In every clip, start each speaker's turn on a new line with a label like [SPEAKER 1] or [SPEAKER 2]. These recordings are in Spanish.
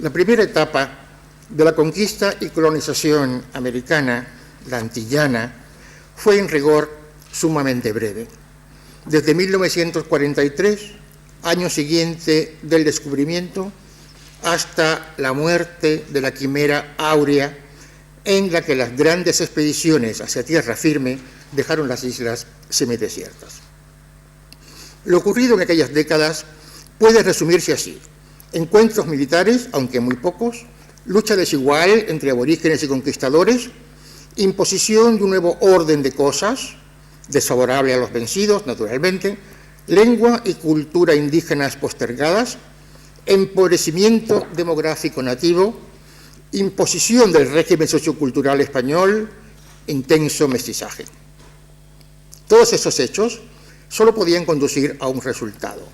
[SPEAKER 1] La primera etapa de la conquista y colonización americana, la antillana, fue en rigor sumamente breve. Desde 1943, año siguiente del descubrimiento, hasta la muerte de la Quimera Áurea, en la que las grandes expediciones hacia tierra firme dejaron las islas semidesiertas. Lo ocurrido en aquellas décadas puede resumirse así: encuentros militares, aunque muy pocos, lucha desigual entre aborígenes y conquistadores, imposición de un nuevo orden de cosas, desfavorable a los vencidos, naturalmente, lengua y cultura indígenas postergadas, empobrecimiento demográfico nativo, imposición del régimen sociocultural español, intenso mestizaje. Todos esos hechos solo podían conducir a un resultado: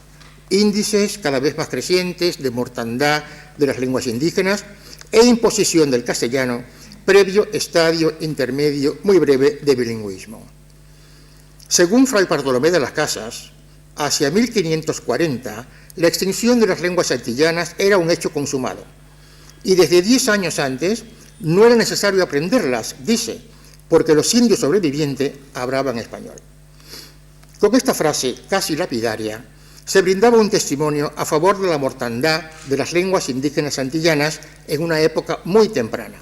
[SPEAKER 1] índices cada vez más crecientes de mortandad de las lenguas indígenas e imposición del castellano, previo estadio intermedio muy breve de bilingüismo. Según Fray Bartolomé de las Casas, hacia 1540 la extinción de las lenguas antillanas era un hecho consumado, y desde 10 años antes no era necesario aprenderlas, dice, porque los indios sobrevivientes hablaban español. Con esta frase casi lapidaria se brindaba un testimonio a favor de la mortandad de las lenguas indígenas antillanas en una época muy temprana.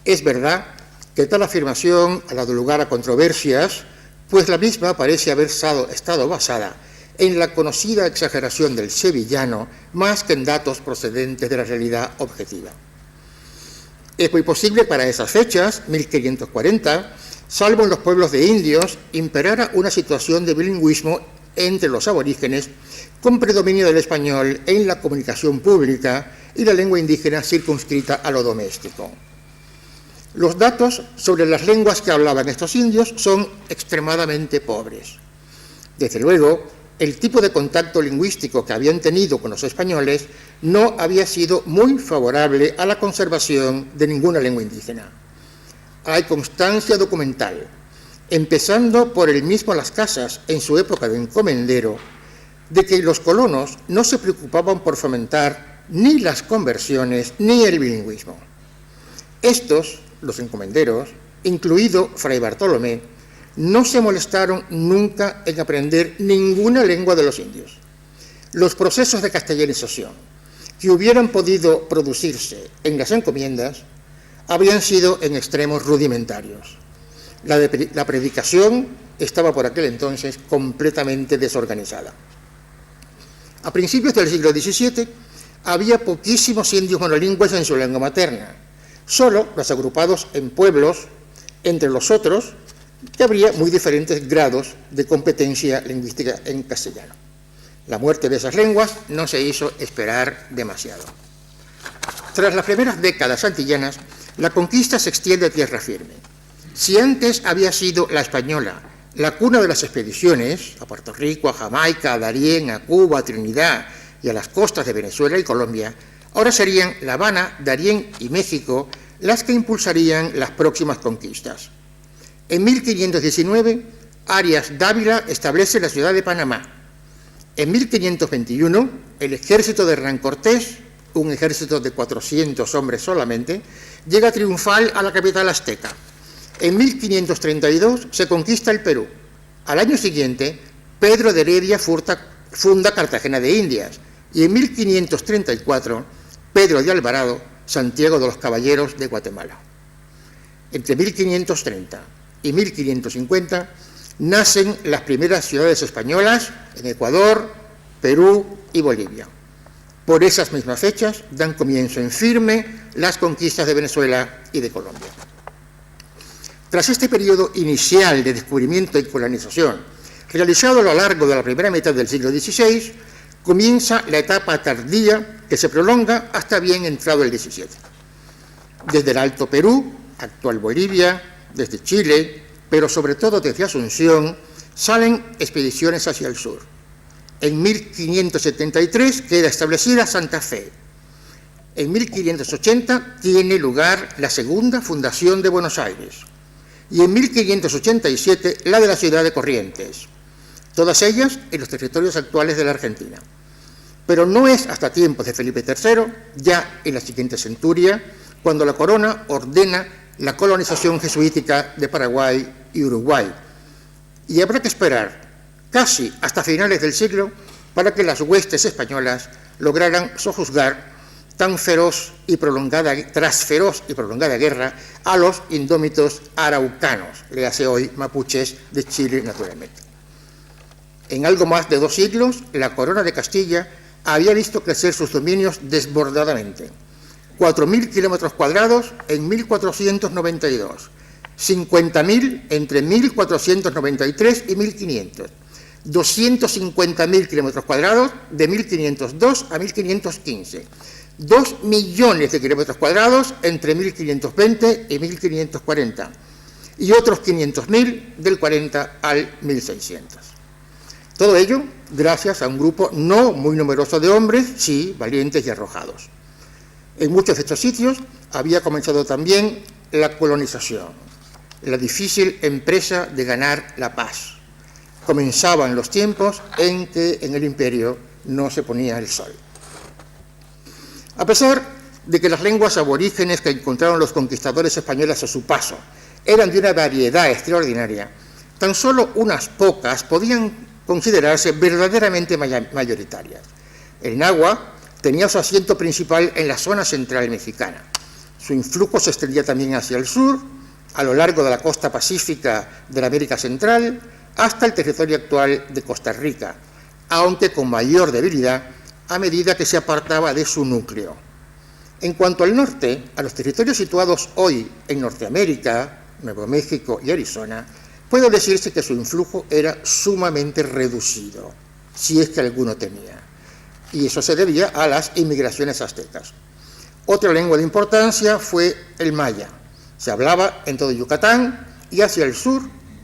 [SPEAKER 1] Es verdad que tal afirmación ha dado lugar a controversias, pues la misma parece haber estado basada en la conocida exageración del sevillano más que en datos procedentes de la realidad objetiva. Es muy posible para esas fechas, 1540, salvo en los pueblos de indios, imperara una situación de bilingüismo entre los aborígenes, con predominio del español en la comunicación pública y la lengua indígena circunscrita a lo doméstico. Los datos sobre las lenguas que hablaban estos indios son extremadamente pobres. Desde luego, el tipo de contacto lingüístico que habían tenido con los españoles no había sido muy favorable a la conservación de ninguna lengua indígena. Hay constancia documental, empezando por el mismo Las Casas en su época de encomendero, de que los colonos no se preocupaban por fomentar ni las conversiones ni el bilingüismo. Estos, los encomenderos, incluido Fray Bartolomé, no se molestaron nunca en aprender ninguna lengua de los indios. Los procesos de castellanización que hubieran podido producirse en las encomiendas habrían sido en extremos rudimentarios. La predicación estaba por aquel entonces completamente desorganizada. A principios del siglo XVII había poquísimos indios monolingües en su lengua materna, solo los agrupados en pueblos, entre los otros, que habría muy diferentes grados de competencia lingüística en castellano. La muerte de esas lenguas no se hizo esperar demasiado. Tras las primeras décadas antillanas, la conquista se extiende a tierra firme. Si antes había sido la española la cuna de las expediciones, a Puerto Rico, a Jamaica, a Darién, a Cuba, a Trinidad y a las costas de Venezuela y Colombia, ahora serían La Habana, Darién y México las que impulsarían las próximas conquistas. En 1519, Arias Dávila establece la ciudad de Panamá. En 1521, el ejército de Hernán Cortés, un ejército de 400 hombres solamente, llega triunfal a la capital azteca. En 1532 se conquista el Perú. Al año siguiente, Pedro de Heredia funda Cartagena de Indias y en 1534, Pedro de Alvarado, Santiago de los Caballeros de Guatemala. Entre 1530 y 1550 nacen las primeras ciudades españolas en Ecuador, Perú y Bolivia. Por esas mismas fechas dan comienzo en firme las conquistas de Venezuela y de Colombia. Tras este periodo inicial de descubrimiento y colonización, realizado a lo largo de la primera mitad del siglo XVI, comienza la etapa tardía que se prolonga hasta bien entrado el XVII. Desde el Alto Perú, actual Bolivia, desde Chile, pero sobre todo desde Asunción, salen expediciones hacia el sur. En 1573 queda establecida Santa Fe. En 1580 tiene lugar la segunda fundación de Buenos Aires y en 1587 la de la ciudad de Corrientes, todas ellas en los territorios actuales de la Argentina. pero no es hasta tiempos de Felipe III, ya en la siguiente centuria, cuando la corona ordena la colonización jesuítica de Paraguay y Uruguay. Y habrá que esperar casi hasta finales del siglo para que las huestes españolas lograran sojuzgar tras feroz y prolongada guerra a los indómitos araucanos, le hace hoy mapuches de Chile naturalmente. En algo más de 2 siglos, la corona de Castilla había visto crecer sus dominios desbordadamente. 4.000 kilómetros cuadrados en 1492, 50.000 entre 1493 y 1500, 250.000 kilómetros cuadrados de 1502 a 1515, 2 millones de kilómetros cuadrados entre 1520 y 1540 y otros 500.000 del 40 al 1600. Todo ello gracias a un grupo no muy numeroso de hombres, sí, valientes y arrojados. En muchos de estos sitios había comenzado también la colonización, la difícil empresa de ganar la paz. Comenzaban los tiempos en que en el imperio no se ponía el sol. A pesar de que las lenguas aborígenes que encontraron los conquistadores españoles a su paso eran de una variedad extraordinaria, tan solo unas pocas podían considerarse verdaderamente mayoritarias. El náhuatl tenía su asiento principal en la zona central mexicana. Su influjo se extendía también hacia el sur, a lo largo de la costa pacífica de la América Central, hasta el territorio actual de Costa Rica, aunque con mayor debilidad a medida que se apartaba de su núcleo. En cuanto al norte, a los territorios situados hoy en Norteamérica, Nuevo México y Arizona, puede decirse que su influjo era sumamente reducido, si es que alguno tenía, y eso se debía a las inmigraciones aztecas. Otra lengua de importancia fue el maya. Se hablaba en todo Yucatán y hacia el sur,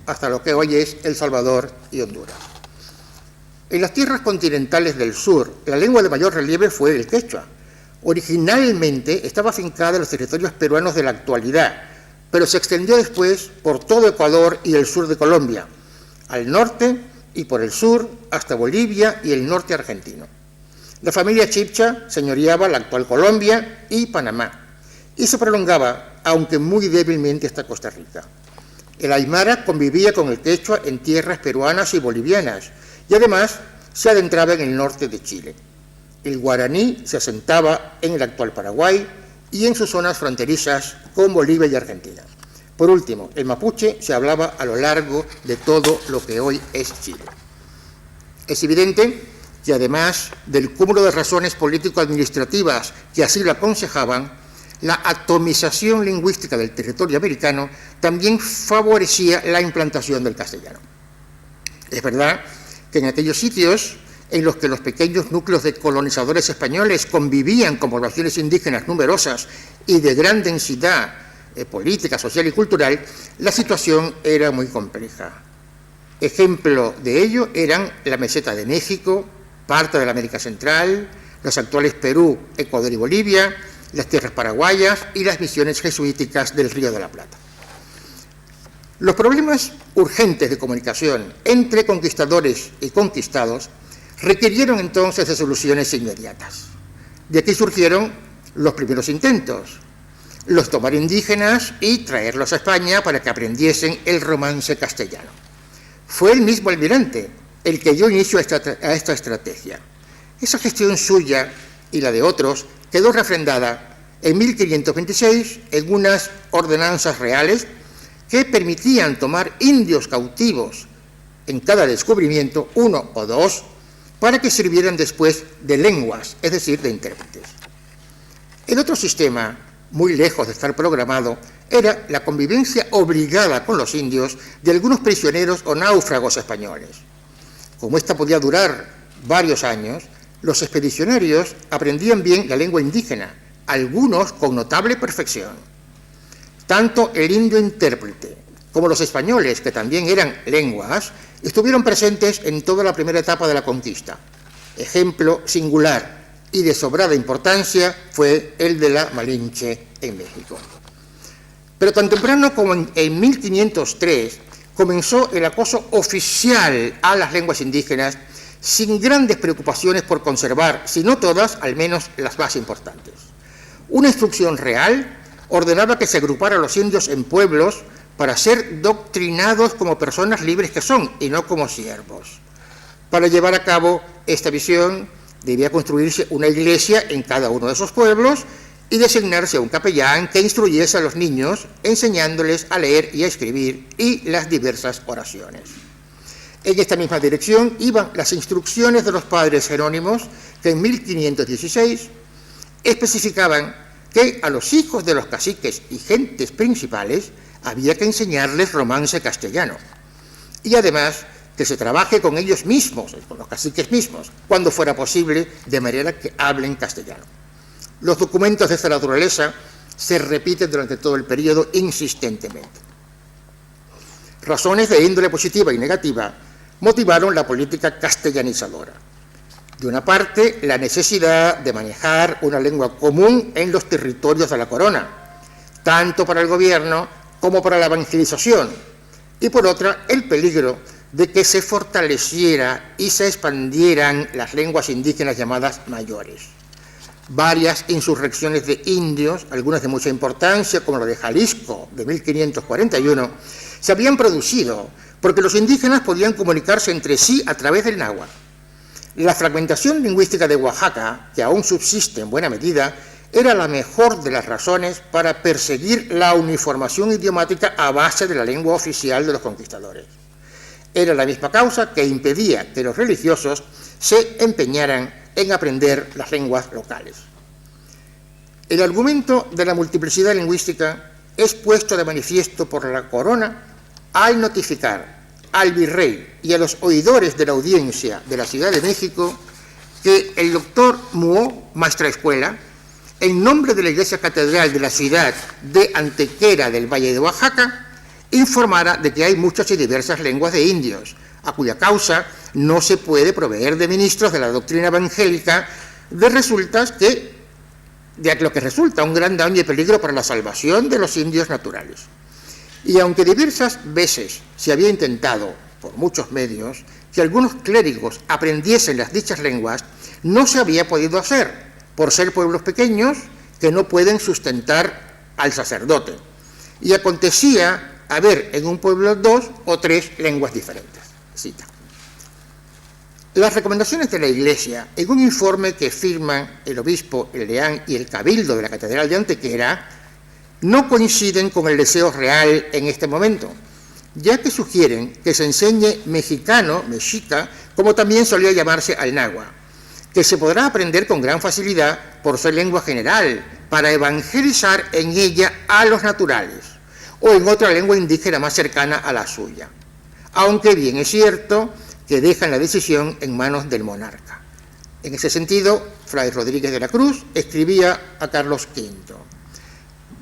[SPEAKER 1] hasta lo que hoy es El Salvador y Honduras. En las tierras continentales del sur, la lengua de mayor relieve fue el quechua. Originalmente estaba afincada en los territorios peruanos de la actualidad, pero se extendió después por todo Ecuador y el sur de Colombia, al norte y por el sur hasta Bolivia y el norte argentino. La familia chibcha señoreaba la actual Colombia y Panamá, y se prolongaba, aunque muy débilmente, hasta Costa Rica. El aymara convivía con el quechua en tierras peruanas y bolivianas, y además se adentraba en el norte de Chile. El guaraní se asentaba en el actual Paraguay y en sus zonas fronterizas con Bolivia y Argentina. Por último, el mapuche se hablaba a lo largo de todo lo que hoy es Chile. Es evidente que además del cúmulo de razones político-administrativas que así lo aconsejaban, la atomización lingüística del territorio americano también favorecía la implantación del castellano. Es verdad que en aquellos sitios en los que los pequeños núcleos de colonizadores españoles convivían con poblaciones indígenas numerosas y de gran densidad política, social y cultural, la situación era muy compleja. Ejemplo de ello eran la meseta de México, parte de la América Central, los actuales Perú, Ecuador y Bolivia, las tierras paraguayas y las misiones jesuíticas del Río de la Plata. Los problemas urgentes de comunicación entre conquistadores y conquistados requirieron entonces de soluciones inmediatas. De aquí surgieron los primeros intentos, los tomar indígenas y traerlos a España para que aprendiesen el romance castellano. Fue el mismo almirante el que dio inicio a esta estrategia. Esa gestión suya y la de otros quedó refrendada en 1526 en unas ordenanzas reales que permitían tomar indios cautivos en cada descubrimiento, 1 o 2, para que sirvieran después de lenguas, es decir, de intérpretes. El otro sistema, muy lejos de estar programado, era la convivencia obligada con los indios de algunos prisioneros o náufragos españoles. Como esta podía durar varios años, los expedicionarios aprendían bien la lengua indígena, algunos con notable perfección. Tanto el indio intérprete como los españoles, que también eran lenguas, estuvieron presentes en toda la primera etapa de la conquista. Ejemplo singular y de sobrada importancia fue el de la Malinche en México. Pero tan temprano como en 1503 comenzó el acoso oficial a las lenguas indígenas sin grandes preocupaciones por conservar, si no todas, al menos las más importantes. Una instrucción real ordenaba que se agrupara a los indios en pueblos para ser doctrinados como personas libres que son, y no como siervos. Para llevar a cabo esta visión, debía construirse una iglesia en cada uno de esos pueblos y designarse un capellán que instruyese a los niños, enseñándoles a leer y a escribir y las diversas oraciones. En esta misma dirección iban las instrucciones de los padres jerónimos, que en 1516 especificaban que a los hijos de los caciques y gentes principales había que enseñarles romance castellano, y además que se trabaje con ellos mismos, con los caciques mismos, cuando fuera posible, de manera que hablen castellano. Los documentos de esta naturaleza se repiten durante todo el periodo insistentemente. Razones de índole positiva y negativa motivaron la política castellanizadora. De una parte, la necesidad de manejar una lengua común en los territorios de la corona, tanto para el gobierno como para la evangelización, y por otra, el peligro de que se fortaleciera y se expandieran las lenguas indígenas llamadas mayores. Varias insurrecciones de indios, algunas de mucha importancia, como la de Jalisco de 1541, se habían producido porque los indígenas podían comunicarse entre sí a través del náhuatl. La fragmentación lingüística de Oaxaca, que aún subsiste en buena medida, era la mejor de las razones para perseguir la uniformación idiomática a base de la lengua oficial de los conquistadores. Era la misma causa que impedía que los religiosos se empeñaran en aprender las lenguas locales. El argumento de la multiplicidad lingüística es puesto de manifiesto por la corona al notificar al virrey y a los oidores de la audiencia de la Ciudad de México que el doctor Muó, maestrescuela, en nombre de la Iglesia Catedral de la ciudad de Antequera del Valle de Oaxaca, informara de que hay muchas y diversas lenguas de indios, a cuya causa no se puede proveer de ministros de la doctrina evangélica, de lo que resulta un gran daño y peligro para la salvación de los indios naturales. Y aunque diversas veces se había intentado, por muchos medios, que algunos clérigos aprendiesen las dichas lenguas, no se había podido hacer, por ser pueblos pequeños que no pueden sustentar al sacerdote. Y acontecía haber en un pueblo 2 o 3 lenguas diferentes. Cita. Las recomendaciones de la Iglesia, en un informe que firman el obispo, el deán y el cabildo de la Catedral de Antequera, no coinciden con el deseo real en este momento, ya que sugieren que se enseñe mexicano, mexica, como también solía llamarse al náhuatl, que se podrá aprender con gran facilidad por ser lengua general, para evangelizar en ella a los naturales, o en otra lengua indígena más cercana a la suya, aunque bien es cierto que dejan la decisión en manos del monarca. En ese sentido, Fray Rodríguez de la Cruz escribía a Carlos V: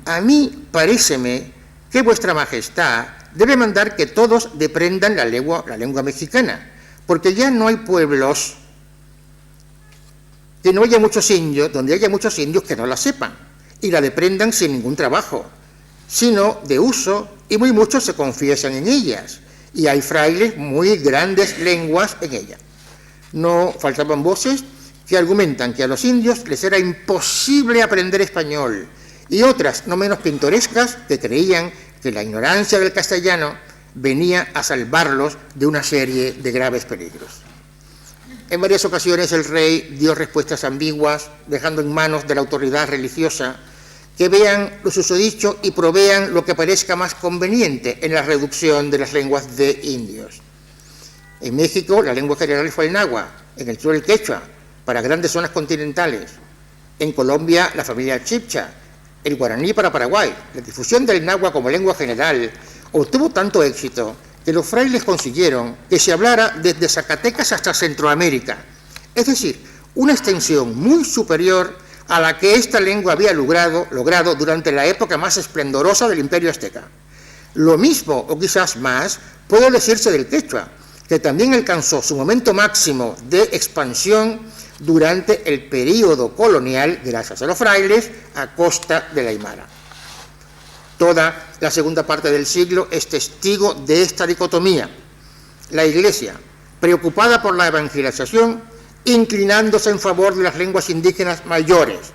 [SPEAKER 1] a mí paréceme que vuestra majestad debe mandar que todos deprendan la lengua mexicana, porque ya no hay pueblos que no haya muchos indios, donde haya muchos indios que no la sepan y la deprendan sin ningún trabajo, sino de uso, y muy muchos se confiesan en ellas, y hay frailes muy grandes lenguas en ella. No faltaban voces que argumentan que a los indios les era imposible aprender español, y otras no menos pintorescas que creían que la ignorancia del castellano venía a salvarlos de una serie de graves peligros. En varias ocasiones el rey dio respuestas ambiguas, dejando en manos de la autoridad religiosa que vean lo susodicho y provean lo que parezca más conveniente en la reducción de las lenguas de indios. En México la lengua general fue el náhuatl, en el sur el quechua, para grandes zonas continentales. En Colombia la familia chibcha, el guaraní para Paraguay. La difusión del náhuatl como lengua general obtuvo tanto éxito que los frailes consiguieron que se hablara desde Zacatecas hasta Centroamérica, es decir, una extensión muy superior a la que esta lengua había logrado durante la época más esplendorosa del Imperio Azteca. Lo mismo, o quizás más, puede decirse del quechua, que también alcanzó su momento máximo de expansión durante el período colonial gracias a los frailes a costa de la Aymara. Toda la segunda parte del siglo es testigo de esta dicotomía. La Iglesia, preocupada por la evangelización, inclinándose en favor de las lenguas indígenas mayores,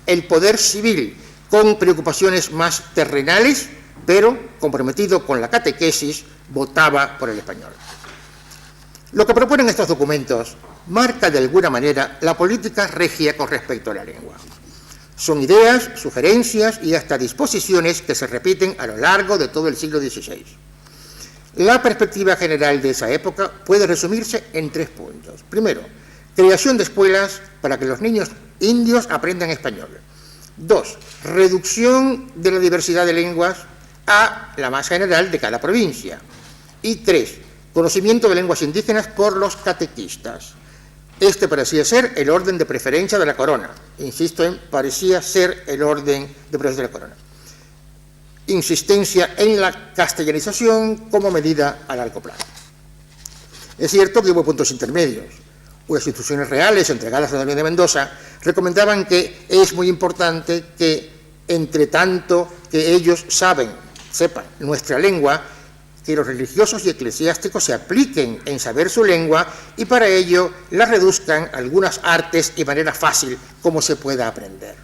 [SPEAKER 1] el poder civil con preocupaciones más terrenales, pero comprometido con la catequesis, votaba por el español. Lo que proponen estos documentos marca de alguna manera la política regia con respecto a la lengua. Son ideas, sugerencias y hasta disposiciones que se repiten a lo largo de todo el siglo XVI. La perspectiva general de esa época puede resumirse en 3 puntos. Primero, creación de escuelas para que los niños indios aprendan español. 2, reducción de la diversidad de lenguas a la más general de cada provincia. Y 3, conocimiento de lenguas indígenas por los catequistas. Este parecía ser el orden de preferencia de la corona. Insisto en parecía ser el orden de preferencia de la corona. Insistencia en la castellanización como medida a largo plazo. Es cierto que hubo puntos intermedios. Unas instituciones reales entregadas a Damián de Mendoza recomendaban que es muy importante que, entre tanto que ellos sepan nuestra lengua, que los religiosos y eclesiásticos se apliquen en saber su lengua y para ello la reduzcan a algunas artes y manera fácil como se pueda aprender.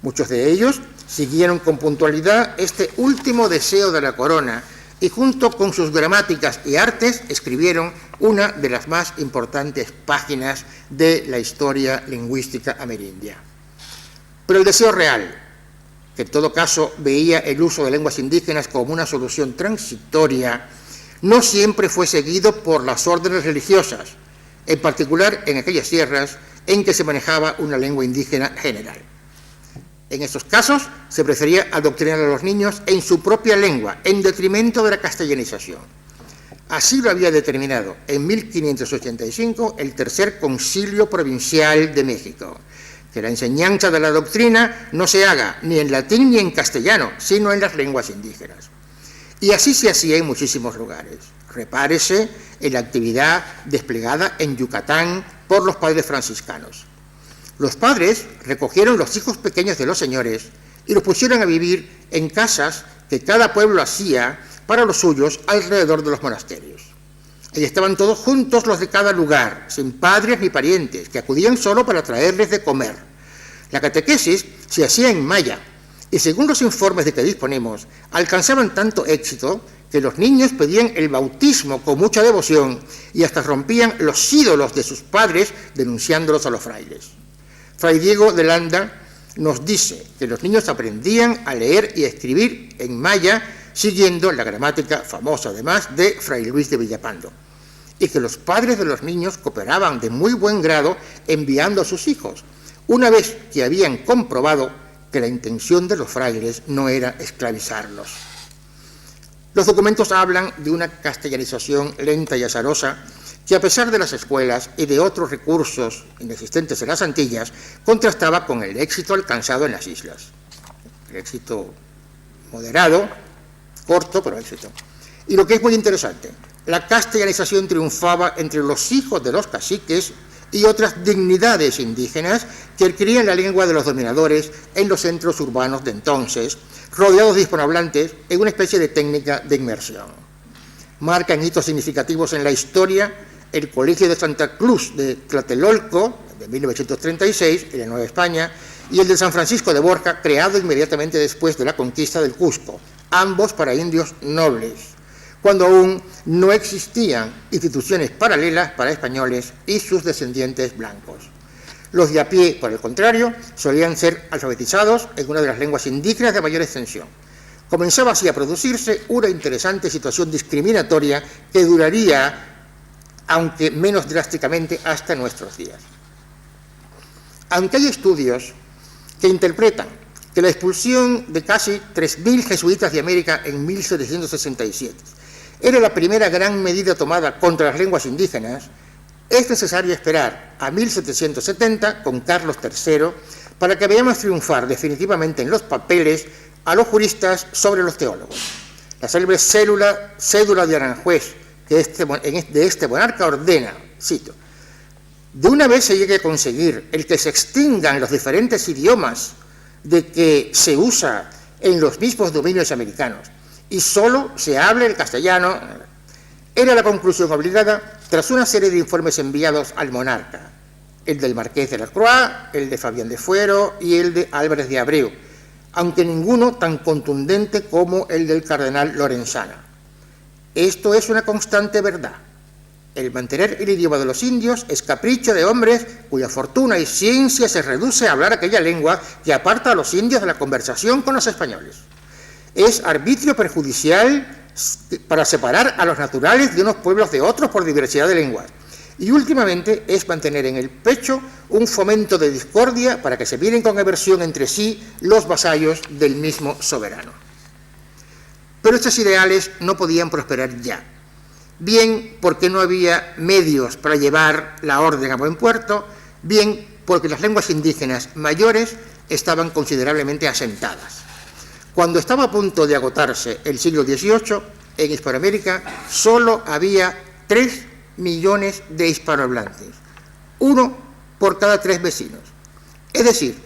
[SPEAKER 1] Muchos de ellos siguieron con puntualidad este último deseo de la corona y junto con sus gramáticas y artes escribieron una de las más importantes páginas de la historia lingüística amerindia. Pero el deseo real, que en todo caso veía el uso de lenguas indígenas como una solución transitoria, no siempre fue seguido por las órdenes religiosas, en particular en aquellas tierras en que se manejaba una lengua indígena general. En estos casos se prefería adoctrinar a los niños en su propia lengua, en detrimento de la castellanización. Así lo había determinado en 1585 el Tercer Concilio Provincial de México, que la enseñanza de la doctrina no se haga ni en latín ni en castellano, sino en las lenguas indígenas. Y así se hacía en muchísimos lugares. Repárese en la actividad desplegada en Yucatán por los padres franciscanos. Los padres recogieron los hijos pequeños de los señores y los pusieron a vivir en casas que cada pueblo hacía para los suyos alrededor de los monasterios. Allí estaban todos juntos los de cada lugar, sin padres ni parientes, que acudían solo para traerles de comer. La catequesis se hacía en maya y, según los informes de que disponemos, alcanzaban tanto éxito que los niños pedían el bautismo con mucha devoción y hasta rompían los ídolos de sus padres denunciándolos a los frailes. Fray Diego de Landa nos dice que los niños aprendían a leer y a escribir en maya siguiendo la gramática famosa además de Fray Luis de Villapando, y que los padres de los niños cooperaban de muy buen grado enviando a sus hijos, una vez que habían comprobado que la intención de los frailes no era esclavizarlos. Los documentos hablan de una castellanización lenta y azarosa que, a pesar de las escuelas y de otros recursos inexistentes en las Antillas, contrastaba con el éxito alcanzado en las islas. El éxito moderado, corto, pero éxito. Y lo que es muy interesante, la castellanización triunfaba entre los hijos de los caciques y otras dignidades indígenas que adquirían la lengua de los dominadores en los centros urbanos de entonces, rodeados de hispanohablantes en una especie de técnica de inmersión. Marcan hitos significativos en la historia el Colegio de Santa Cruz de Tlatelolco, de 1936, en la Nueva España, y el de San Francisco de Borja, creado inmediatamente después de la conquista del Cusco, ambos para indios nobles, cuando aún no existían instituciones paralelas para españoles y sus descendientes blancos. Los de a pie, por el contrario, solían ser alfabetizados en una de las lenguas indígenas de mayor extensión. Comenzaba así a producirse una interesante situación discriminatoria que duraría, aunque menos drásticamente, hasta nuestros días. Aunque hay estudios que interpretan que la expulsión de casi 3.000 jesuitas de América en 1767 era la primera gran medida tomada contra las lenguas indígenas, es necesario esperar a 1770 con Carlos III para que veamos triunfar definitivamente en los papeles a los juristas sobre los teólogos. La célebre cédula de Aranjuez de este monarca ordena, cito, de una vez se llegue a conseguir el que se extingan los diferentes idiomas de que se usa en los mismos dominios americanos y solo se hable el castellano, Era la conclusión obligada tras una serie de informes enviados al monarca, el del Marqués de la Croix, el de Fabián de Fuero y el de Álvarez de Abreu, aunque ninguno tan contundente como el del cardenal Lorenzana. Esto es una constante verdad. El mantener el idioma de los indios es capricho de hombres cuya fortuna y ciencia se reduce a hablar aquella lengua que aparta a los indios de la conversación con los españoles. Es arbitrio perjudicial para separar a los naturales de unos pueblos de otros por diversidad de lenguas. Y últimamente es mantener en el pecho un fomento de discordia para que se miren con aversión entre sí los vasallos del mismo soberano. Pero estos ideales no podían prosperar ya, bien porque no había medios para llevar la orden a buen puerto, bien porque las lenguas indígenas mayores estaban considerablemente asentadas. Cuando estaba a punto de agotarse el siglo XVIII, en Hispanoamérica solo había 3 millones de hispanohablantes, 1 por cada 3 vecinos. Es decir,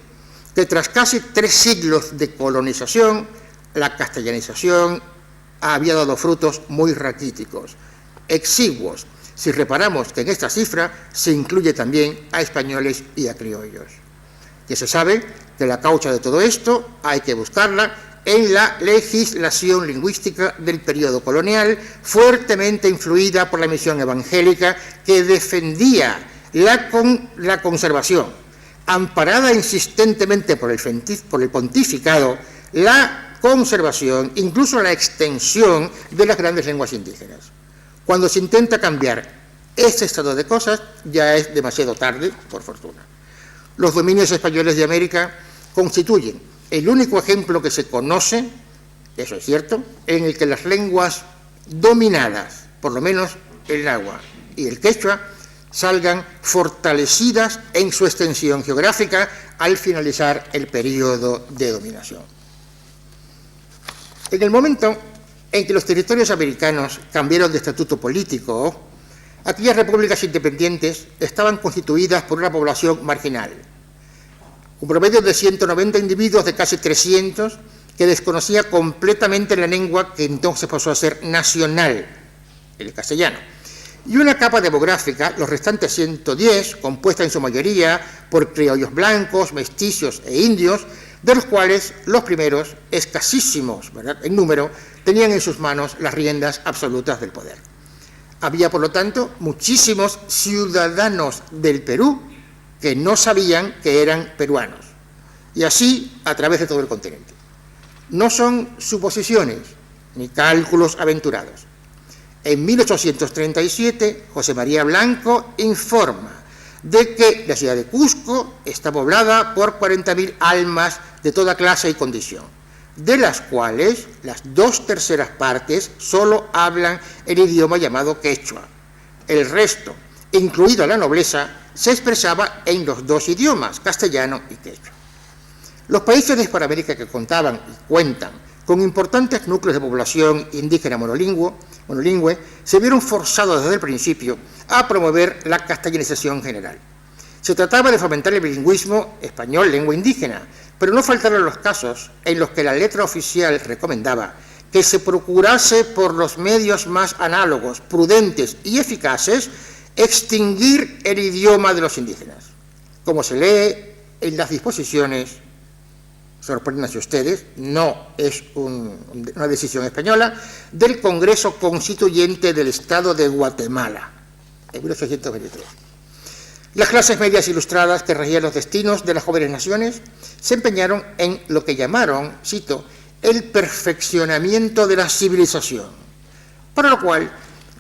[SPEAKER 1] que tras casi 3 siglos de colonización, la castellanización había dado frutos muy raquíticos, exiguos, si reparamos que en esta cifra se incluye también a españoles y a criollos. Ya se sabe que la causa de todo esto hay que buscarla en la legislación lingüística del periodo colonial, fuertemente influida por la misión evangélica que defendía la conservación, amparada insistentemente por el pontificado, la conservación, incluso la extensión de las grandes lenguas indígenas. Cuando se intenta cambiar este estado de cosas, ya es demasiado tarde, por fortuna. Los dominios españoles de América constituyen el único ejemplo que se conoce, eso es cierto, en el que las lenguas dominadas, por lo menos el náhuatl y el quechua, salgan fortalecidas en su extensión geográfica al finalizar el periodo de dominación. En el momento en que los territorios americanos cambiaron de estatuto político, aquellas repúblicas independientes estaban constituidas por una población marginal, un promedio de 190 individuos de casi 300 que desconocía completamente la lengua que entonces pasó a ser nacional, el castellano, y una capa demográfica, los restantes 110, compuesta en su mayoría por criollos blancos, mestizos e indios, de los cuales los primeros, escasísimos, ¿verdad?, en número, tenían en sus manos las riendas absolutas del poder. Había, por lo tanto, muchísimos ciudadanos del Perú que no sabían que eran peruanos, y así a través de todo el continente. No son suposiciones ni cálculos aventurados. En 1837, José María Blanco informa de que la ciudad de Cusco está poblada por 40.000 almas de toda clase y condición, de las cuales las 2/3 partes solo hablan el idioma llamado quechua. El resto, incluida la nobleza, se expresaba en los 2 idiomas, castellano y quechua. Los países de Hispanoamérica que contaban y cuentan con importantes núcleos de población indígena monolingüe, se vieron forzados desde el principio a promover la castellanización general. Se trataba de fomentar el bilingüismo español-lengua indígena, pero no faltaron los casos en los que la letra oficial recomendaba que se procurase por los medios más análogos, prudentes y eficaces extinguir el idioma de los indígenas, como se lee en las disposiciones. Sorpréndanse ustedes, no es una decisión española, del Congreso Constituyente del Estado de Guatemala, en 1823. Las clases medias ilustradas que regían los destinos de las jóvenes naciones se empeñaron en lo que llamaron, cito, el perfeccionamiento de la civilización, para lo cual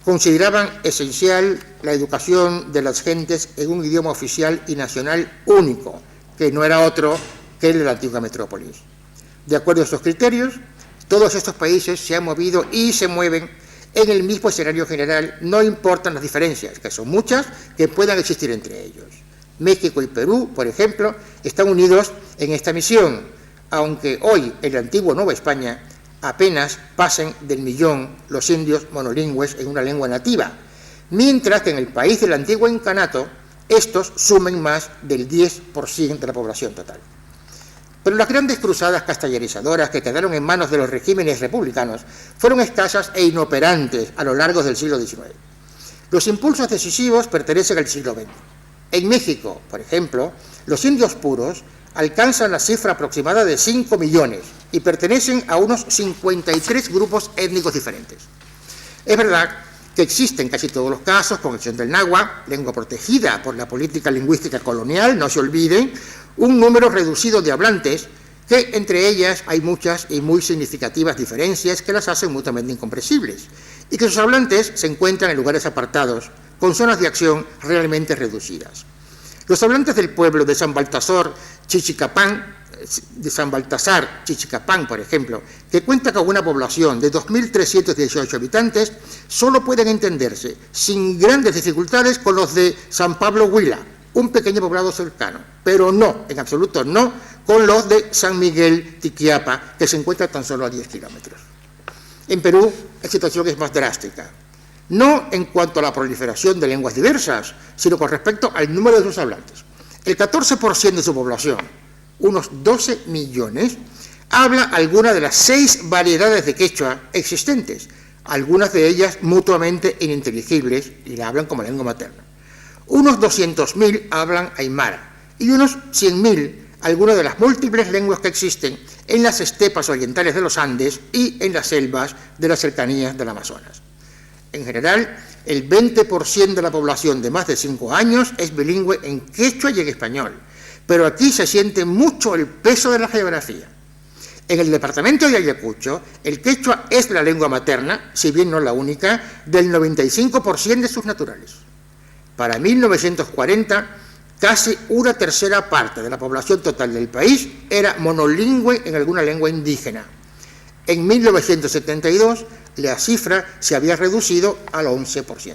[SPEAKER 1] consideraban esencial la educación de las gentes en un idioma oficial y nacional único, que no era otro que el de la antigua metrópolis. De acuerdo a estos criterios, todos estos países se han movido y se mueven en el mismo escenario general, no importan las diferencias, que son muchas, que puedan existir entre ellos. México y Perú, por ejemplo, están unidos en esta misión, aunque hoy en la antigua Nueva España apenas pasen del 1.000.000 los indios monolingües en una lengua nativa, mientras que en el país del antiguo incanato estos sumen más del 10% de la población total. pero las grandes cruzadas castellanizadoras que quedaron en manos de los regímenes republicanos fueron escasas e inoperantes a lo largo del siglo XIX. Los impulsos decisivos pertenecen al siglo XX. En México, por ejemplo, los indios puros alcanzan la cifra aproximada de 5 millones y pertenecen a unos 53 grupos étnicos diferentes. Es verdad que existe en casi todos los casos, con excepción del náhuatl, lengua protegida por la política lingüística colonial, no se olvide, un número reducido de hablantes, que entre ellas hay muchas y muy significativas diferencias que las hacen mutuamente incomprensibles, y que sus hablantes se encuentran en lugares apartados, con zonas de acción realmente reducidas. Los hablantes del pueblo de San Baltasar Chichicapán, por ejemplo, que cuenta con una población de 2.318 habitantes, solo pueden entenderse sin grandes dificultades con los de San Pablo Huila, un pequeño poblado cercano, pero no, en absoluto no, con los de San Miguel Tiquiapa, que se encuentra tan solo a 10 kilómetros. En Perú, la situación es más drástica, no en cuanto a la proliferación de lenguas diversas, sino con respecto al número de sus hablantes. El 14% de su población, unos 12 millones, habla alguna de las 6 variedades de quechua existentes, algunas de ellas mutuamente ininteligibles y la hablan como lengua materna. Unos 200.000 hablan aymara y unos 100.000 algunas de las múltiples lenguas que existen en las estepas orientales de los Andes y en las selvas de las cercanías del Amazonas. En general, el 20% de la población de más de 5 años es bilingüe en quechua y en español, pero aquí se siente mucho el peso de la geografía. En el departamento de Ayacucho, el quechua es la lengua materna, si bien no la única, del 95% de sus naturales. Para 1940, casi una tercera parte de la población total del país era monolingüe en alguna lengua indígena. En 1972, la cifra se había reducido al 11%.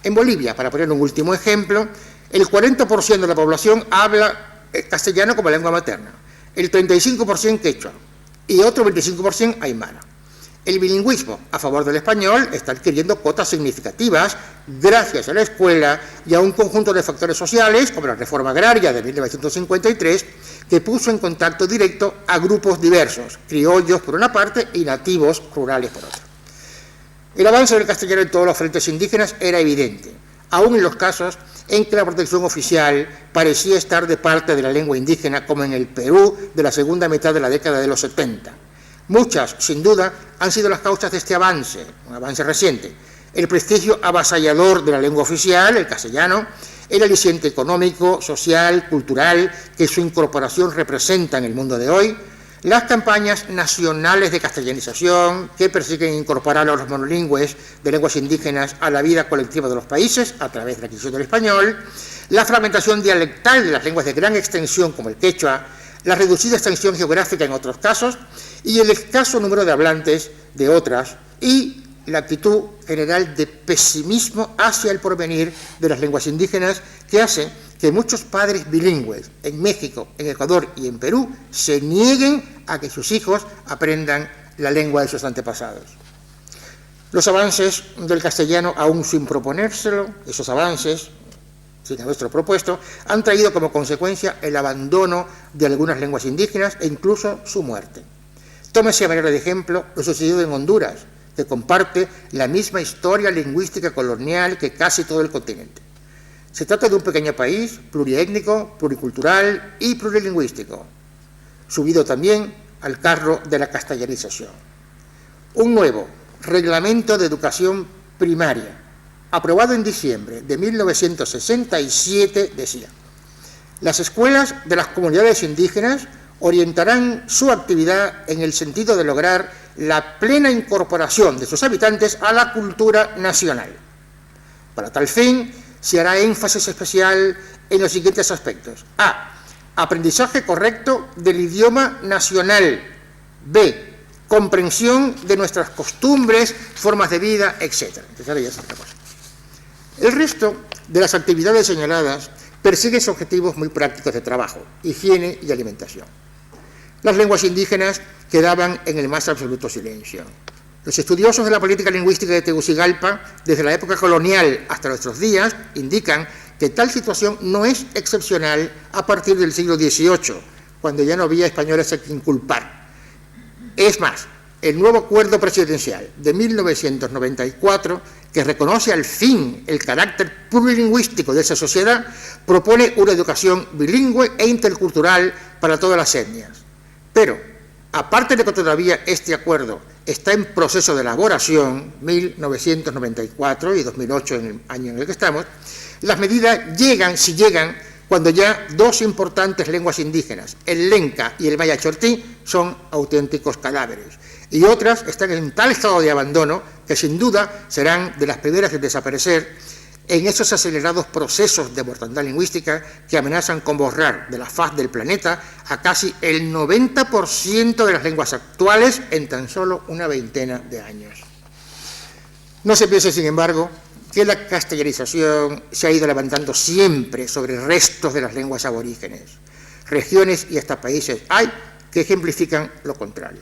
[SPEAKER 1] En Bolivia, para poner un último ejemplo, el 40% de la población habla castellano como lengua materna, el 35% quechua y otro 25% aymara. El bilingüismo a favor del español está adquiriendo cotas significativas gracias a la escuela y a un conjunto de factores sociales, como la reforma agraria de 1953, que puso en contacto directo a grupos diversos, criollos por una parte y nativos rurales por otra. El avance del castellano en todos los frentes indígenas era evidente, aún en los casos en que la protección oficial parecía estar de parte de la lengua indígena, como en el Perú de la segunda mitad de la década de los 70. Muchas, sin duda, han sido las causas de este avance, un avance reciente. El prestigio avasallador de la lengua oficial, el castellano, el aliciente económico, social, cultural que su incorporación representa en el mundo de hoy, las campañas nacionales de castellanización que persiguen incorporar a los monolingües de lenguas indígenas a la vida colectiva de los países a través de la adquisición del español, la fragmentación dialectal de las lenguas de gran extensión como el quechua, la reducida extensión geográfica en otros casos y el escaso número de hablantes de otras y la actitud general de pesimismo hacia el porvenir de las lenguas indígenas que hace que muchos padres bilingües en México, en Ecuador y en Perú se nieguen a que sus hijos aprendan la lengua de sus antepasados. Los avances del castellano, aún sin proponérselo, esos avances, sin haberlo propuesto, han traído como consecuencia el abandono de algunas lenguas indígenas e incluso su muerte. Tómese a manera de ejemplo lo sucedido en Honduras, que comparte la misma historia lingüística colonial que casi todo el continente. Se trata de un pequeño país pluriétnico, pluricultural y plurilingüístico, subido también al carro de la castellanización. Un nuevo reglamento de educación primaria, aprobado en diciembre de 1967, decía: las escuelas de las comunidades indígenas orientarán su actividad en el sentido de lograr la plena incorporación de sus habitantes a la cultura nacional. Para tal fin, se hará énfasis especial en los siguientes aspectos. A. Aprendizaje correcto del idioma nacional. B. Comprensión de nuestras costumbres, formas de vida, etc. El resto de las actividades señaladas persigue objetivos muy prácticos de trabajo, higiene y alimentación. Las lenguas indígenas quedaban en el más absoluto silencio. Los estudiosos de la política lingüística de Tegucigalpa, desde la época colonial hasta nuestros días, indican que tal situación no es excepcional a partir del siglo XVIII, cuando ya no había españoles a quien culpar. Es más, el nuevo acuerdo presidencial de 1994, que reconoce al fin el carácter plurilingüístico de esa sociedad, propone una educación bilingüe e intercultural para todas las etnias. Pero, aparte de que todavía este acuerdo está en proceso de elaboración, 1994 y 2008 en el año en el que estamos, las medidas llegan, si llegan, cuando ya dos importantes lenguas indígenas, el lenca y el maya chortí, son auténticos cadáveres, y otras están en tal estado de abandono que sin duda serán de las primeras en desaparecer en esos acelerados procesos de mortandad lingüística que amenazan con borrar de la faz del planeta a casi el 90% de las lenguas actuales en tan solo una veintena de años. No se piense, sin embargo, que la castellanización se ha ido levantando siempre sobre restos de las lenguas aborígenes. Regiones y hasta países hay que ejemplifican lo contrario.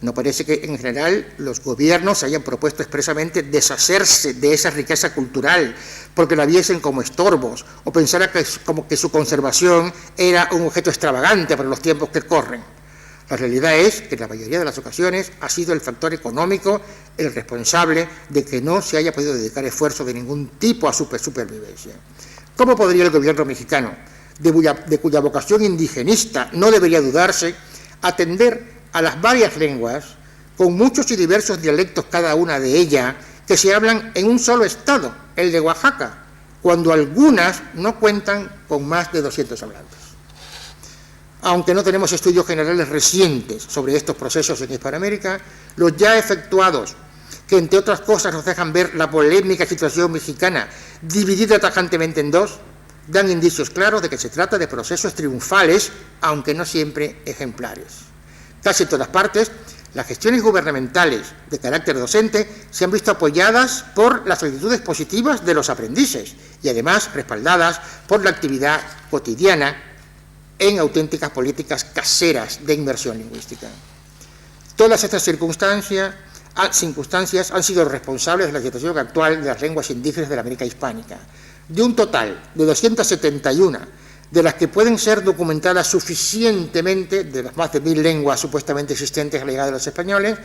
[SPEAKER 1] No parece que, en general, los gobiernos hayan propuesto expresamente deshacerse de esa riqueza cultural porque la viesen como estorbos o pensara como que su conservación era un objeto extravagante para los tiempos que corren. La realidad es que en la mayoría de las ocasiones ha sido el factor económico el responsable de que no se haya podido dedicar esfuerzo de ningún tipo a su supervivencia. ¿Cómo podría el gobierno mexicano, de cuya vocación indigenista no debería dudarse, atender a las varias lenguas, con muchos y diversos dialectos cada una de ellas, que se hablan en un solo estado, el de Oaxaca, cuando algunas no cuentan con más de 200 hablantes? Aunque no tenemos estudios generales recientes sobre estos procesos en Hispanoamérica, los ya efectuados, que entre otras cosas nos dejan ver la polémica situación mexicana, dividida tajantemente en dos, dan indicios claros de que se trata de procesos triunfales, aunque no siempre ejemplares. Casi en todas partes, las gestiones gubernamentales de carácter docente se han visto apoyadas por las actitudes positivas de los aprendices y además respaldadas por la actividad cotidiana en auténticas políticas caseras de inmersión lingüística. Todas estas circunstancias han sido responsables de la situación actual de las lenguas indígenas de la América hispánica. De un total de 271, de las que pueden ser documentadas suficientemente, de las más de 1000 lenguas supuestamente existentes a la llegada de los españoles,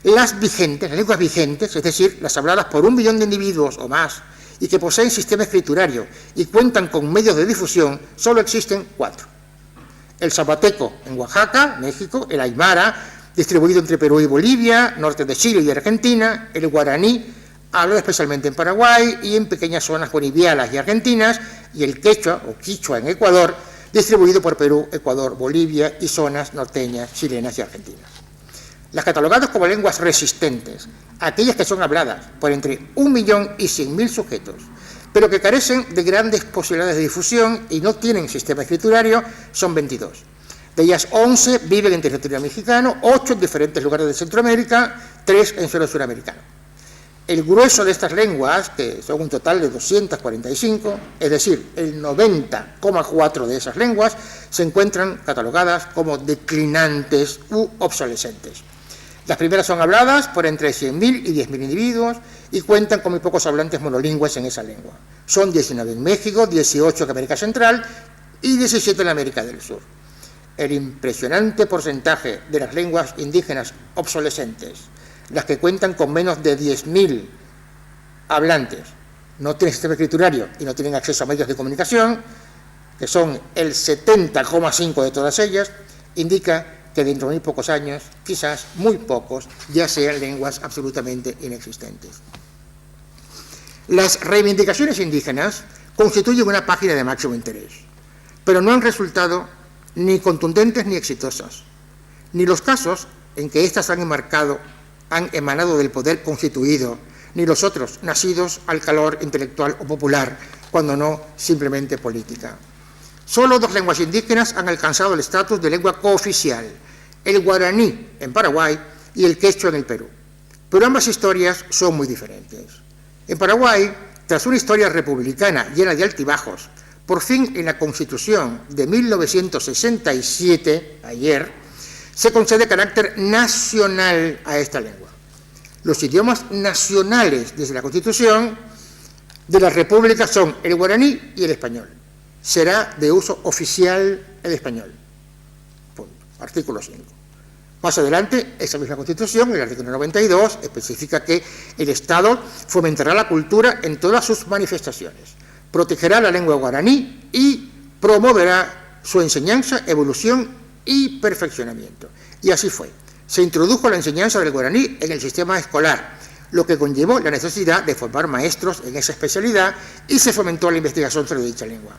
[SPEAKER 1] las lenguas vigentes, es decir, las habladas por 1 millón de individuos o más, y que poseen sistema escriturario y cuentan con medios de difusión, solo existen 4. El zapoteco en Oaxaca, México, el aymara, distribuido entre Perú y Bolivia, norte de Chile y Argentina, el guaraní, hablado especialmente en Paraguay y en pequeñas zonas bolivianas y argentinas, y el quechua o quichua en Ecuador, distribuido por Perú, Ecuador, Bolivia y zonas norteñas, chilenas y argentinas. Las catalogadas como lenguas resistentes, aquellas que son habladas por entre 1.100.000 sujetos, pero que carecen de grandes posibilidades de difusión y no tienen sistema escriturario, son 22. De ellas, 11 viven en territorio mexicano, 8 en diferentes lugares de Centroamérica, 3 en suelo suramericano. El grueso de estas lenguas, que son un total de 245, es decir, el 90,4 de esas lenguas, se encuentran catalogadas como declinantes u obsolescentes. Las primeras son habladas por entre 100.000 y 10.000 individuos y cuentan con muy pocos hablantes monolingües en esa lengua. Son 19 en México, 18 en América Central y 17 en América del Sur. El impresionante porcentaje de las lenguas indígenas obsolescentes, las que cuentan con menos de 10.000 hablantes, no tienen sistema escriturario y no tienen acceso a medios de comunicación, que son el 70,5 de todas ellas, indica que dentro de muy pocos años, quizás muy pocos, ya sean lenguas absolutamente inexistentes. Las reivindicaciones indígenas constituyen una página de máximo interés, pero no han resultado ni contundentes ni exitosas, ni los casos en que éstas han emanado del poder constituido, ni los otros nacidos al calor intelectual o popular, cuando no simplemente política. Solo 2 lenguas indígenas han alcanzado el estatus de lengua cooficial, el guaraní en Paraguay y el quechua en el Perú. Pero ambas historias son muy diferentes. En Paraguay, tras una historia republicana llena de altibajos, por fin en la Constitución de 1967, ayer, se concede carácter nacional a esta lengua. Los idiomas nacionales desde la Constitución de la República son el guaraní y el español. Será de uso oficial el español. artículo 5. Más adelante, esa misma Constitución, el artículo 92, especifica que el Estado fomentará la cultura en todas sus manifestaciones, protegerá la lengua guaraní y promoverá su enseñanza, evolución y perfeccionamiento. Y así fue. Se introdujo la enseñanza del guaraní en el sistema escolar, lo que conllevó la necesidad de formar maestros en esa especialidad y se fomentó la investigación sobre dicha lengua.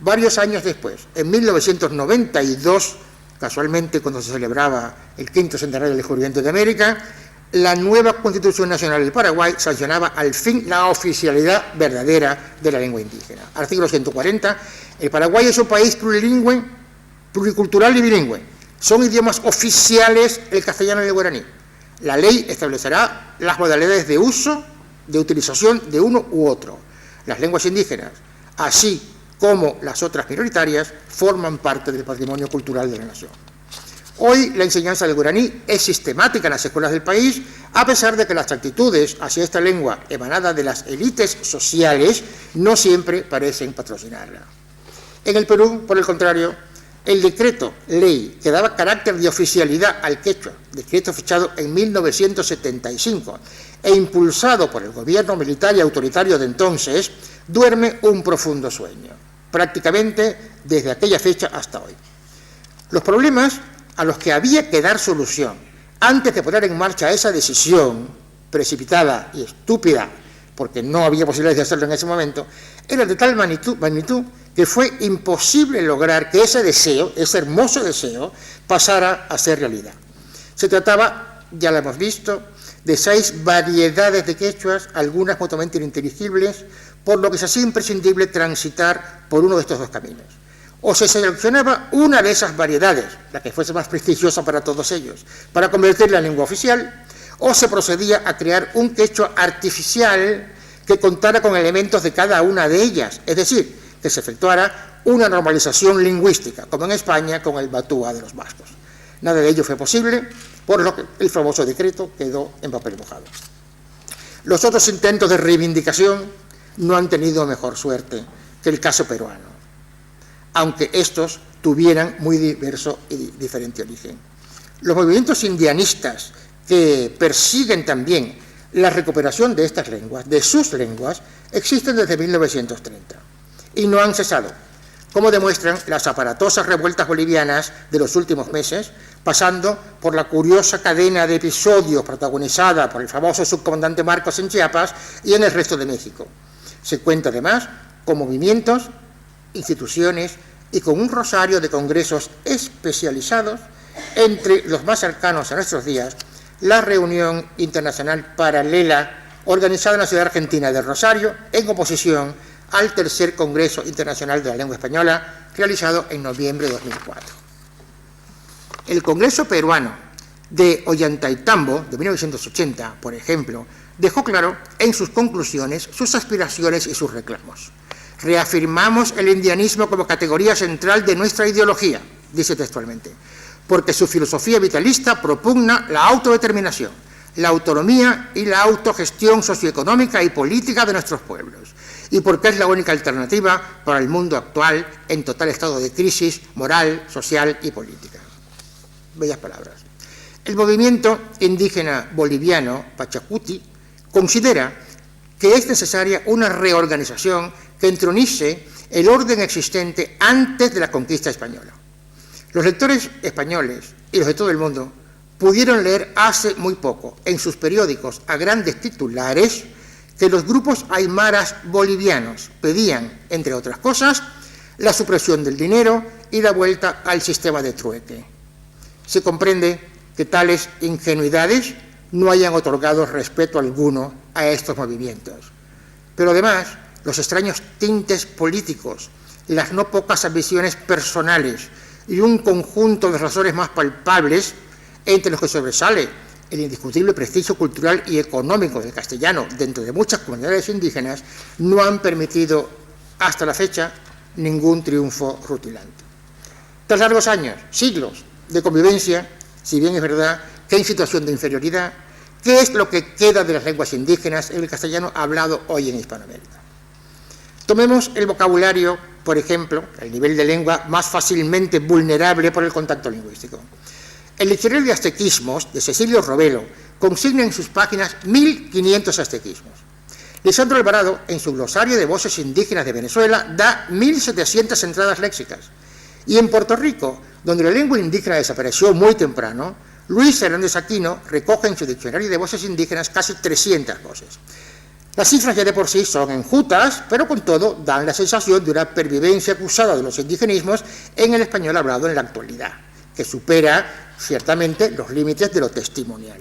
[SPEAKER 1] Varios años después, en 1992, casualmente cuando se celebraba el 5º centenario del descubrimiento de América, la nueva Constitución Nacional del Paraguay sancionaba al fin la oficialidad verdadera de la lengua indígena. Artículo 140. El Paraguay es un país plurilingüe, pluricultural y bilingüe. Son idiomas oficiales el castellano y el guaraní. La ley establecerá las modalidades de uso, de utilización de uno u otro. Las lenguas indígenas, así como las otras minoritarias, forman parte del patrimonio cultural de la nación. Hoy la enseñanza del guaraní es sistemática en las escuelas del país, a pesar de que las actitudes hacia esta lengua emanada de las élites sociales no siempre parecen patrocinarla. En el Perú, por el contrario, el decreto ley que daba carácter de oficialidad al quechua, decreto fechado en 1975 e impulsado por el gobierno militar y autoritario de entonces, duerme un profundo sueño, prácticamente desde aquella fecha hasta hoy. Los problemas a los que había que dar solución antes de poner en marcha esa decisión precipitada y estúpida, porque no había posibilidades de hacerlo en ese momento, eran de tal magnitud que fue imposible lograr que ese deseo, ese hermoso deseo, pasara a ser realidad. Se trataba, ya lo hemos visto, de 6 variedades de quechuas, algunas mutuamente ininteligibles, por lo que se hacía imprescindible transitar por uno de estos 2 caminos. O se seleccionaba una de esas variedades, la que fuese más prestigiosa para todos ellos, para convertirla en lengua oficial, o se procedía a crear un quechua artificial que contara con elementos de cada una de ellas, es decir, que se efectuara una normalización lingüística, como en España con el batúa de los vascos. Nada de ello fue posible, por lo que el famoso decreto quedó en papel mojado. Los otros intentos de reivindicación no han tenido mejor suerte que el caso peruano, aunque estos tuvieran muy diverso y diferente origen. Los movimientos indianistas que persiguen también la recuperación de estas lenguas, de sus lenguas, existen desde 1930 y no han cesado, como demuestran las aparatosas revueltas bolivianas de los últimos meses, pasando por la curiosa cadena de episodios protagonizada por el famoso subcomandante Marcos en Chiapas y en el resto de México. Se cuenta además con movimientos, instituciones y con un rosario de congresos especializados, entre los más cercanos a nuestros días, la reunión internacional paralela organizada en la ciudad argentina de Rosario, en oposición al tercer Congreso Internacional de la Lengua Española, realizado en noviembre de 2004. El Congreso peruano de Ollantaytambo, de 1980, por ejemplo, dejó claro en sus conclusiones sus aspiraciones y sus reclamos. Reafirmamos el indianismo como categoría central de nuestra ideología, dice textualmente, porque su filosofía vitalista propugna la autodeterminación, la autonomía y la autogestión socioeconómica y política de nuestros pueblos, y porque es la única alternativa para el mundo actual en total estado de crisis moral, social y política. Bellas palabras. El movimiento indígena boliviano, Pachacuti, considera que es necesaria una reorganización que entronice el orden existente antes de la conquista española. Los lectores españoles y los de todo el mundo pudieron leer hace muy poco en sus periódicos a grandes titulares que los grupos aymaras bolivianos pedían, entre otras cosas, la supresión del dinero y la vuelta al sistema de trueque. Se comprende que tales ingenuidades no hayan otorgado respeto alguno a estos movimientos. Pero además, los extraños tintes políticos, las no pocas ambiciones personales y un conjunto de razones más palpables, entre los que sobresale el indiscutible prestigio cultural y económico del castellano dentro de muchas comunidades indígenas, no han permitido hasta la fecha ningún triunfo rutilante. Tras largos años, siglos de convivencia, si bien es verdad que en situación de inferioridad, ¿qué es lo que queda de las lenguas indígenas en el castellano hablado hoy en Hispanoamérica? Tomemos el vocabulario, por ejemplo, el nivel de lengua más fácilmente vulnerable por el contacto lingüístico. El Diccionario de Aztequismos, de Cecilio Robelo, consigna en sus páginas 1.500 aztequismos. Lisandro Alvarado, en su glosario de voces indígenas de Venezuela, da 1.700 entradas léxicas. Y en Puerto Rico, donde la lengua indígena desapareció muy temprano, Luis Hernández Aquino recoge en su Diccionario de voces indígenas casi 300 voces. Las cifras ya de por sí son enjutas, pero con todo dan la sensación de una pervivencia acusada de los indigenismos en el español hablado en la actualidad, que supera ciertamente los límites de lo testimonial.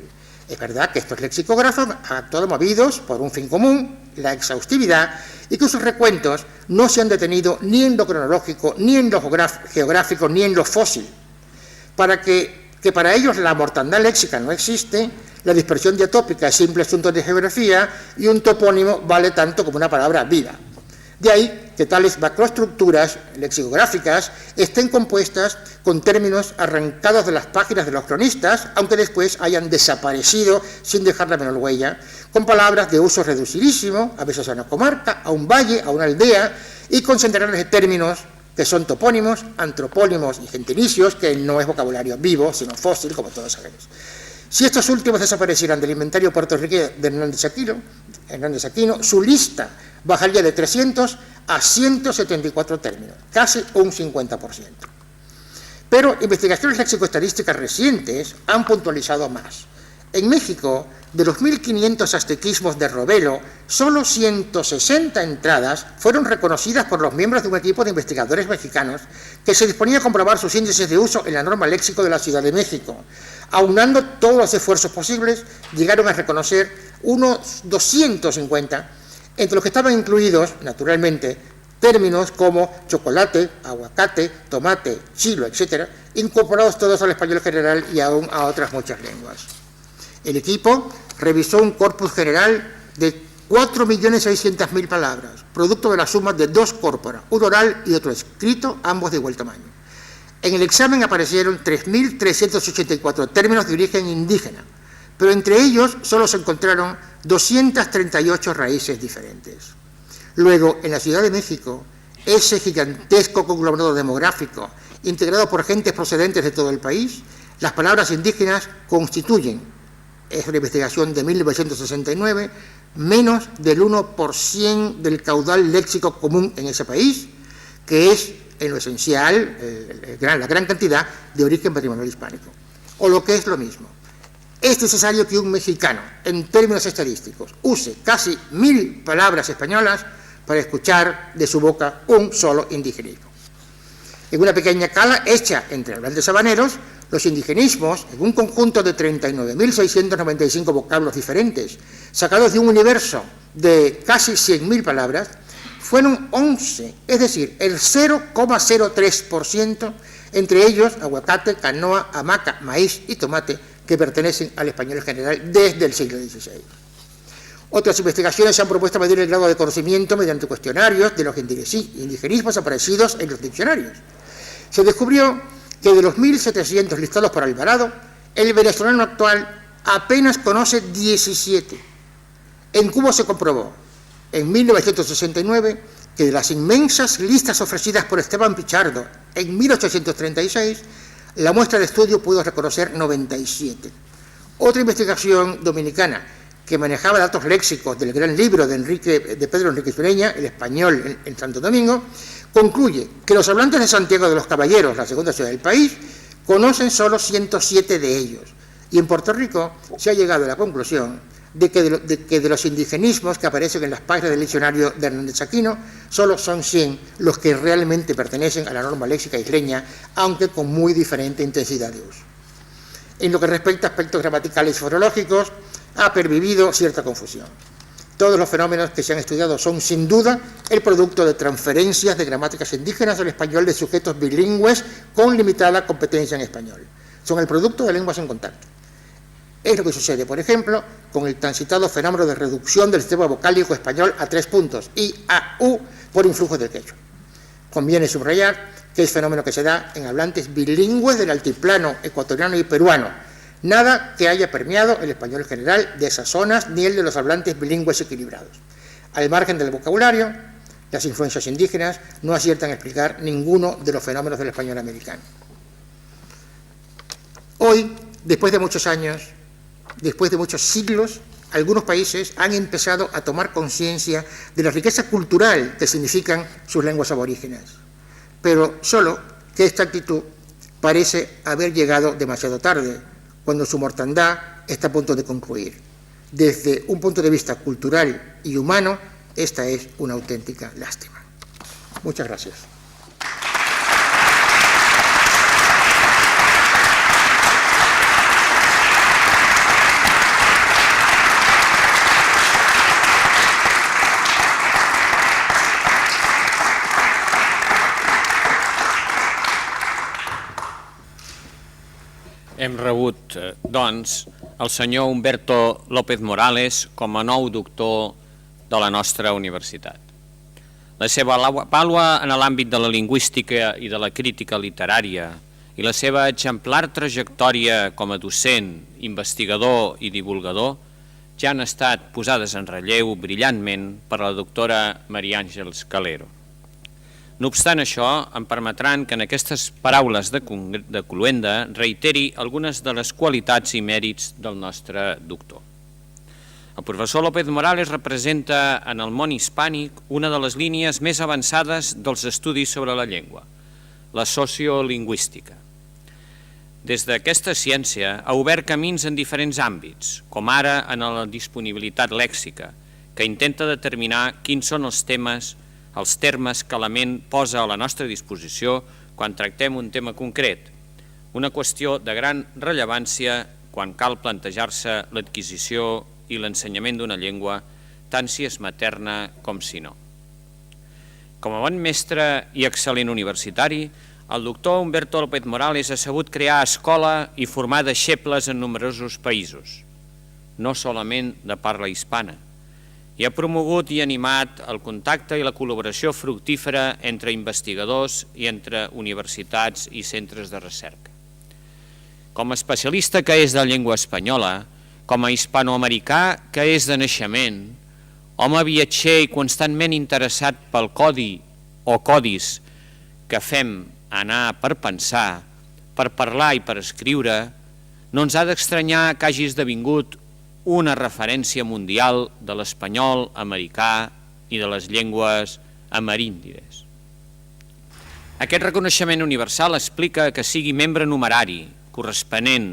[SPEAKER 1] Es verdad que estos lexicógrafos han actuado movidos por un fin común, la exhaustividad, y que sus recuentos no se han detenido ni en lo cronológico, ni en lo geográfico, ni en lo fósil. Que para ellos la mortandad léxica no existe, la dispersión diatópica es simple asunto de geografía y un topónimo vale tanto como una palabra viva. De ahí que tales macroestructuras lexicográficas estén compuestas con términos arrancados de las páginas de los cronistas, aunque después hayan desaparecido sin dejar la menor huella, con palabras de uso reducidísimo, a veces a una comarca, a un valle, a una aldea, y con centenares de términos que son topónimos, antropónimos y gentilicios, que no es vocabulario vivo, sino fósil, como todos sabemos. Si estos últimos desaparecieran del inventario puertorriqueño de Hernández Aquino, su lista bajaría de 300 a 174 términos, casi un 50%. Pero investigaciones léxico-estadísticas recientes han puntualizado más. En México, de los 1.500 aztequismos de Robelo, solo 160 entradas fueron reconocidas por los miembros de un equipo de investigadores mexicanos que se disponía a comprobar sus índices de uso en la norma léxico de la Ciudad de México. Aunando todos los esfuerzos posibles, llegaron a reconocer unos 250, entre los que estaban incluidos, naturalmente, términos como chocolate, aguacate, tomate, chilo, etc., incorporados todos al español general y aún a otras muchas lenguas. El equipo revisó un corpus general de 4.600.000 palabras, producto de la suma de dos córporas, uno oral y otro escrito, ambos de igual tamaño. En el examen aparecieron 3.384 términos de origen indígena, pero entre ellos solo se encontraron 238 raíces diferentes. Luego, en la Ciudad de México, ese gigantesco conglomerado demográfico, integrado por gentes procedentes de todo el país, las palabras indígenas constituyen, es una investigación de 1969, menos del 1% del caudal léxico común en ese país, que es, en lo esencial, la gran cantidad de origen patrimonial hispánico. O lo que es lo mismo, es necesario que un mexicano, en términos estadísticos, use casi 1.000 palabras españolas para escuchar de su boca un solo indigenismo. En una pequeña cala hecha entre hablantes habaneros, los indigenismos, en un conjunto de 39.695 vocablos diferentes, sacados de un universo de casi 100.000 palabras, fueron 11, es decir, el 0,03%, entre ellos aguacate, canoa, hamaca, maíz y tomate, que pertenecen al español general desde el siglo XVI. Otras investigaciones se han propuesto medir el grado de conocimiento mediante cuestionarios de los indigenismos aparecidos en los diccionarios. Se descubrió que de los 1.700 listados por Alvarado, el venezolano actual apenas conoce 17. En Cuba se comprobó, en 1969, que de las inmensas listas ofrecidas por Esteban Pichardo en 1836, la muestra de estudio pudo reconocer 97. Otra investigación dominicana que manejaba datos léxicos del gran libro de Pedro Enrique Sureña, El español en Santo Domingo, concluye que los hablantes de Santiago de los Caballeros, la segunda ciudad del país, conocen solo 107 de ellos. Y en Puerto Rico se ha llegado a la conclusión de que de los indigenismos que aparecen en las páginas del diccionario de Hernández Aquino, solo son 100 los que realmente pertenecen a la norma léxica isleña, aunque con muy diferente intensidad de uso. En lo que respecta a aspectos gramaticales y fonológicos, ha pervivido cierta confusión. Todos los fenómenos que se han estudiado son, sin duda, el producto de transferencias de gramáticas indígenas al español de sujetos bilingües con limitada competencia en español. Son el producto de lenguas en contacto. Es lo que sucede, por ejemplo, con el transitado fenómeno de reducción del sistema vocálico español a 3 puntos, I, A, U, por influjo del quechua. Conviene subrayar que es fenómeno que se da en hablantes bilingües del altiplano ecuatoriano y peruano, nada que haya permeado el español general de esas zonas ni el de los hablantes bilingües equilibrados. Al margen del vocabulario, las influencias indígenas no aciertan a explicar ninguno de los fenómenos del español americano. Hoy, después de muchos años, después de muchos siglos, algunos países han empezado a tomar conciencia de la riqueza cultural que significan sus lenguas aborígenes, pero solo que esta actitud parece haber llegado demasiado tarde, cuando su mortandad está a punto de concluir. Desde un punto de vista cultural y humano, esta es una auténtica lástima. Muchas gracias.
[SPEAKER 2] Hem rebut, doncs, el senyor Humberto López Morales com a nou doctor de la nostra universitat. La seva vàlua en l'àmbit de la lingüística i de la crítica literària i la seva exemplar trajectòria com a docent, investigador i divulgador ja han estat posades en relleu brillantment per la doctora Maria Àngels Calero. No obstant això, em permetran que en aquestes paraules de cloenda reiteri algunes de les qualitats i mèrits del nostre doctor. El professor López Morales representa en el món hispànic una de les línies més avançades dels estudis sobre la llengua, la sociolingüística. Des d'aquesta ciència ha obert camins en diferents àmbits, com ara en la disponibilitat lèxica, que intenta determinar quins són els termes que la ment posa a la nostra disposició quan tractem un tema concret, una qüestió de gran rellevància quan cal plantejar-se l'adquisició i l'ensenyament d'una llengua, tant si és materna com si no. Com a bon mestre i excel·lent universitari, el doctor Humberto López Morales ha sabut crear escola i formar deixebles en nombrosos països, no solament de parla hispana, i ha promogut i animat el contacte i la col·laboració fructífera entre investigadors i entre universitats i centres de recerca. Com a especialista que és de llengua espanyola, com a hispanoamericà que és de naixement, home viatger i constantment interessat pel codi o codis que fem anar per pensar, per parlar i per escriure, no ens ha d'estranyar que hagi esdevingut una referència mundial de l'espanyol americà i de les llengües ameríndides. Aquest reconeixement universal explica que sigui membre numerari, corresponent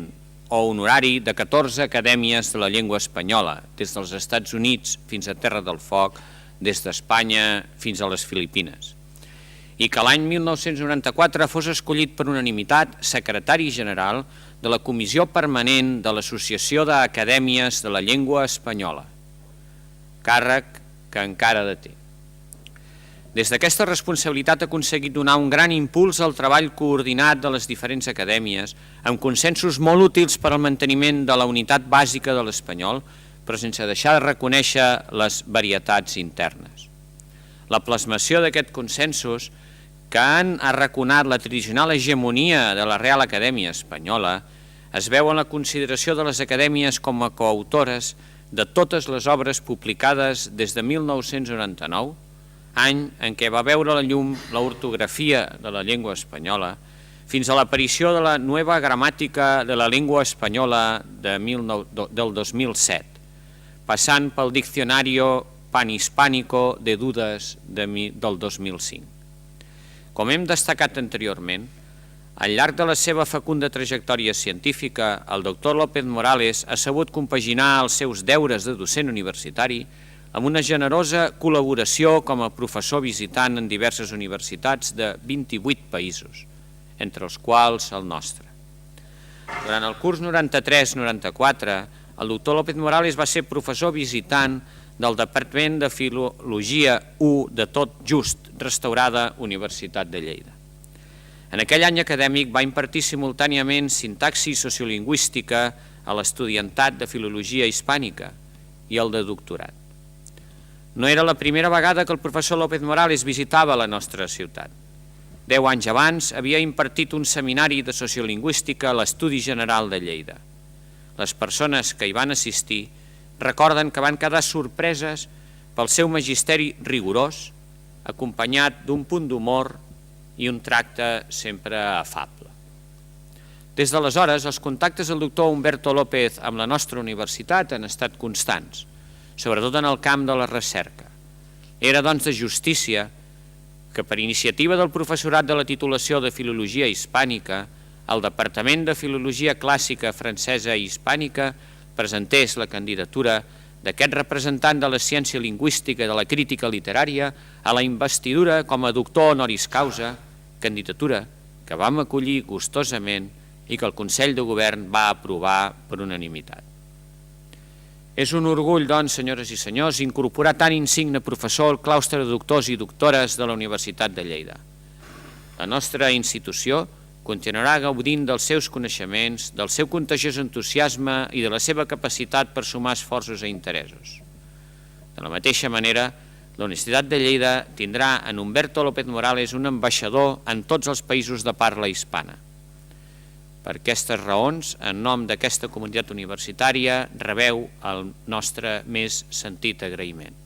[SPEAKER 2] o honorari de 14 acadèmies de la llengua espanyola, des dels Estats Units fins a Terra del Foc, des d'Espanya fins a les Filipines, i que l'any 1994 fos escollit per unanimitat secretari general de la Comissió Permanent de l'Associació d'Acadèmies de la Llengua Espanyola, càrrec que encara deté. Des d'aquesta responsabilitat ha aconseguit donar un gran impuls al treball coordinat de les diferents acadèmies, amb consensos molt útils per al manteniment de la unitat bàsica de l'espanyol, però sense deixar de reconèixer les varietats internes. La plasmació d'aquests consensos, que han arraconat la tradicional hegemonia de la Real Acadèmia Espanyola, es veu en la consideració de les acadèmies com a coautores de totes les obres publicades des de 1999, any en què va veure la llum l'ortografia de la llengua espanyola, fins a l'aparició de la Nueva Gramàtica de la Llengua Espanyola del 2007, passant pel Diccionario Panhispánico de Dudas del 2005. Com hem destacat anteriorment, al llarg de la seva fecunda trajectòria científica, el doctor López Morales ha sabut compaginar els seus deures de docent universitari amb una generosa col·laboració com a professor visitant en diverses universitats de 28 països, entre els quals el nostre. Durant el curs 93-94, el doctor López Morales va ser professor visitant del Departament de Filologia I de Tot Just, restaurada Universitat de Lleida. En aquell any acadèmic va impartir simultàniament sintaxi sociolingüística a l'estudiantat de Filologia Hispànica i el de doctorat. No era la primera vegada que el professor López Morales visitava la nostra ciutat. 10 anys abans havia impartit un seminari de sociolingüística a l'Estudi General de Lleida. Les persones que hi van assistir recorden que van quedar sorpreses pel seu magisteri rigorós, acompanyat d'un punt d'humor i un tracte sempre afable. Des d'aleshores, els contactes del doctor Humberto López amb la nostra universitat han estat constants, sobretot en el camp de la recerca. Era, doncs, de justícia que per iniciativa del professorat de la titulació de Filologia Hispànica, el Departament de Filologia Clàssica Francesa i Hispànica presentés la candidatura d'aquest representant de la ciència lingüística i de la crítica literària a la investidura com a doctor honoris causa, candidatura que vam acollir gustosament i que el Consell de Govern va aprovar per unanimitat. És un orgull, doncs, senyores i senyors, incorporar tan insigne professor al claustre de doctors i doctores de la Universitat de Lleida. La nostra institució continuarà gaudint dels seus coneixements, del seu contagiós entusiasme i de la seva capacitat per sumar esforços i interessos. De la mateixa manera, la Universitat de Lleida tindrà en Humberto López Morales un ambaixador en tots els països de parla hispana. Per aquestes raons, en nom d'aquesta comunitat universitària, rebeu el nostre més sentit agraïment.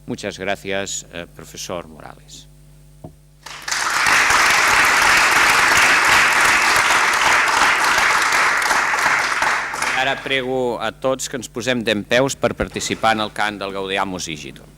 [SPEAKER 2] Muchas gracias, professor Morales. Ara prego a tots que ens posem dempeus per participar en el cant del Gaudeamus Igitur.